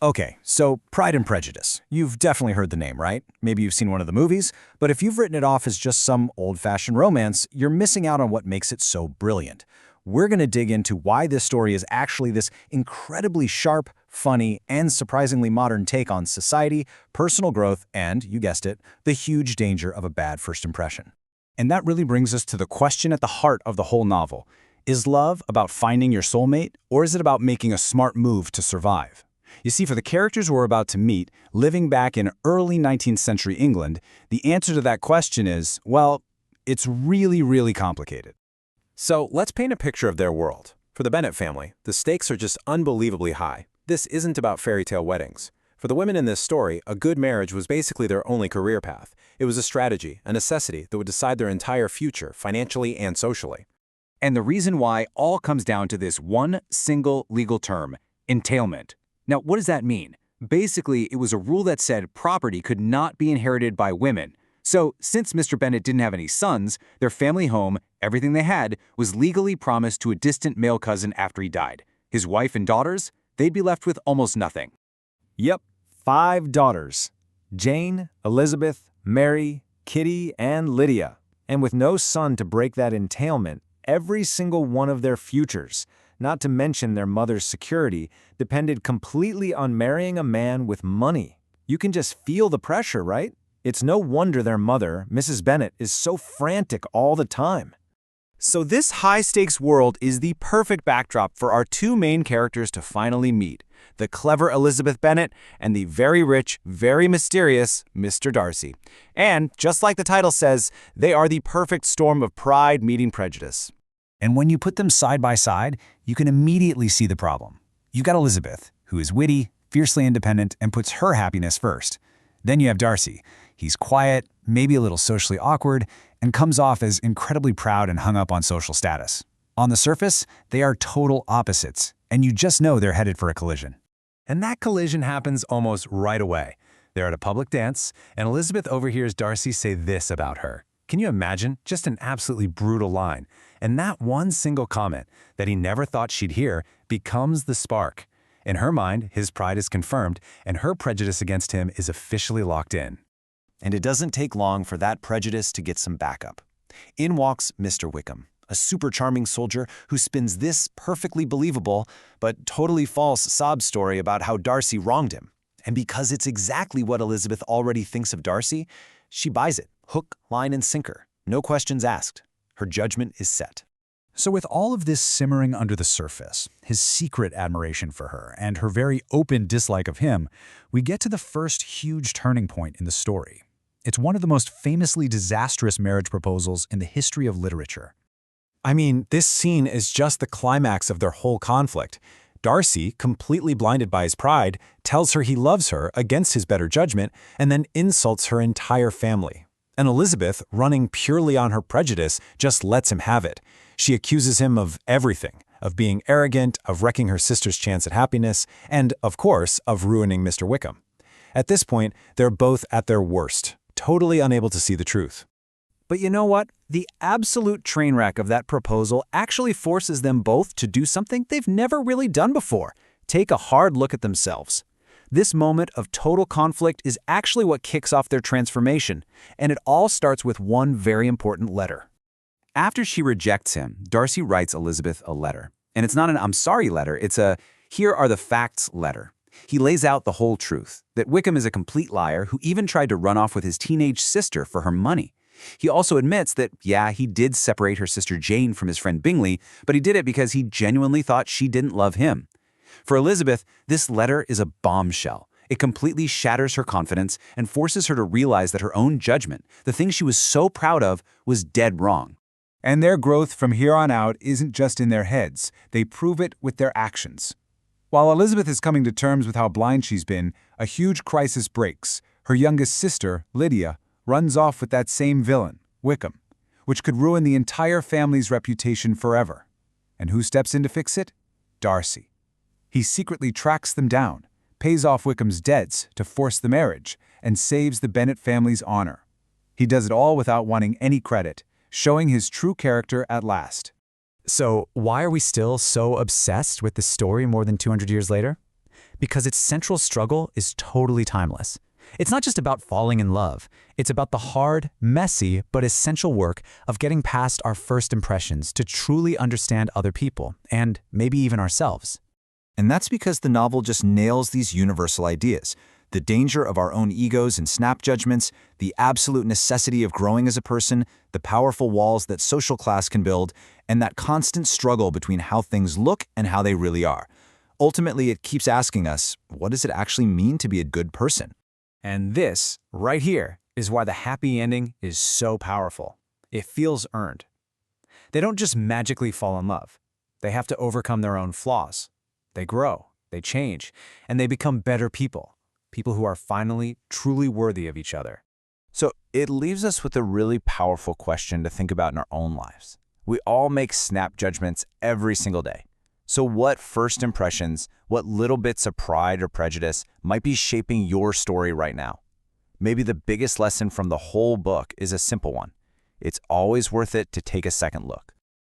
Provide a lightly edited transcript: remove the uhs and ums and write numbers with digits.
Okay, so Pride and Prejudice. You've definitely heard the name, right? Maybe you've seen one of the movies, but if you've written it off as just some old-fashioned romance, you're missing out on what makes it so brilliant. We're going to dig into why this story is actually this incredibly sharp, funny, and surprisingly modern take on society, personal growth, and, you guessed it, the huge danger of a bad first impression. And that really brings us to the question at the heart of the whole novel. Is love about finding your soulmate, or is it about making a smart move to survive? You see, for the characters we're about to meet, living back in early 19th century England, the answer to that question is, well, it's really complicated. So let's paint a picture of their world. For the Bennet family, the stakes are just unbelievably high. This isn't about fairy tale weddings. For the women in this story, a good marriage was basically their only career path. It was a strategy, a necessity that would decide their entire future, financially and socially. And the reason why all comes down to this one single legal term, entailment. Now, what does that mean? Basically, it was a rule that said property could not be inherited by women. So, since Mr. Bennet didn't have any sons, their family home, everything they had, was legally promised to a distant male cousin after he died. His wife and daughters, they'd be left with almost nothing. Yep, 5 daughters. Jane, Elizabeth, Mary, Kitty, and Lydia. And with no son to break that entailment, every single one of their futures, not to mention their mother's security, depended completely on marrying a man with money. You can just feel the pressure, right? It's no wonder their mother, Mrs. Bennet, is so frantic all the time. So this high-stakes world is the perfect backdrop for our two main characters to finally meet, the clever Elizabeth Bennet and the very rich, very mysterious Mr. Darcy. And, just like the title says, they are the perfect storm of pride meeting prejudice. And when you put them side by side, you can immediately see the problem. You've got Elizabeth, who is witty, fiercely independent, and puts her happiness first. Then you have Darcy. He's quiet, maybe a little socially awkward, and comes off as incredibly proud and hung up on social status. On the surface, they are total opposites, and you just know they're headed for a collision. And that collision happens almost right away. They're at a public dance, and Elizabeth overhears Darcy say this about her. Can you imagine? Just an absolutely brutal line. And that one single comment that he never thought she'd hear becomes the spark. In her mind, his pride is confirmed, and her prejudice against him is officially locked in. And it doesn't take long for that prejudice to get some backup. In walks Mr. Wickham, a super charming soldier who spins this perfectly believable but totally false sob story about how Darcy wronged him. And because it's exactly what Elizabeth already thinks of Darcy, she buys it, hook, line, and sinker. No questions asked. Her judgment is set. So with all of this simmering under the surface, his secret admiration for her, and her very open dislike of him, we get to the first huge turning point in the story. It's one of the most famously disastrous marriage proposals in the history of literature. I mean, this scene is just the climax of their whole conflict. Darcy, completely blinded by his pride, tells her he loves her against his better judgment and then insults her entire family. And Elizabeth, running purely on her prejudice, just lets him have it. She accuses him of everything, of being arrogant, of wrecking her sister's chance at happiness, and, of course, of ruining Mr. Wickham. At this point, they're both at their worst, totally unable to see the truth. But you know what? The absolute train wreck of that proposal actually forces them both to do something they've never really done before. Take a hard look at themselves. This moment of total conflict is actually what kicks off their transformation, and it all starts with one very important letter. After she rejects him, Darcy writes Elizabeth a letter. And it's not an "I'm sorry" letter, it's a "here are the facts" letter. He lays out the whole truth, that Wickham is a complete liar who even tried to run off with his teenage sister for her money. He also admits that, yeah, he did separate her sister Jane from his friend Bingley, but he did it because he genuinely thought she didn't love him. For Elizabeth, this letter is a bombshell. It completely shatters her confidence and forces her to realize that her own judgment, the thing she was so proud of, was dead wrong. And their growth from here on out isn't just in their heads. They prove it with their actions. While Elizabeth is coming to terms with how blind she's been, a huge crisis breaks. Her youngest sister, Lydia, runs off with that same villain, Wickham, which could ruin the entire family's reputation forever. And who steps in to fix it? Darcy. He secretly tracks them down, pays off Wickham's debts to force the marriage, and saves the Bennet family's honor. He does it all without wanting any credit, showing his true character at last. So why are we still so obsessed with this story more than 200 years later? because its central struggle is totally timeless. It's not just about falling in love. It's about the hard, messy, but essential work of getting past our first impressions to truly understand other people, and maybe even ourselves. And that's because the novel just nails these universal ideas. The danger of our own egos and snap judgments, the absolute necessity of growing as a person, the powerful walls that social class can build, and that constant struggle between how things look and how they really are. Ultimately, it keeps asking us, what does it actually mean to be a good person? And this, right here, is why the happy ending is so powerful. It feels earned. They don't just magically fall in love. They have to overcome their own flaws. They grow, they change, and they become better people. People who are finally truly worthy of each other. So it leaves us with a really powerful question to think about in our own lives. We all make snap judgments every single day. So what first impressions, what little bits of pride or prejudice might be shaping your story right now? Maybe the biggest lesson from the whole book is a simple one. It's always worth it to take a second look.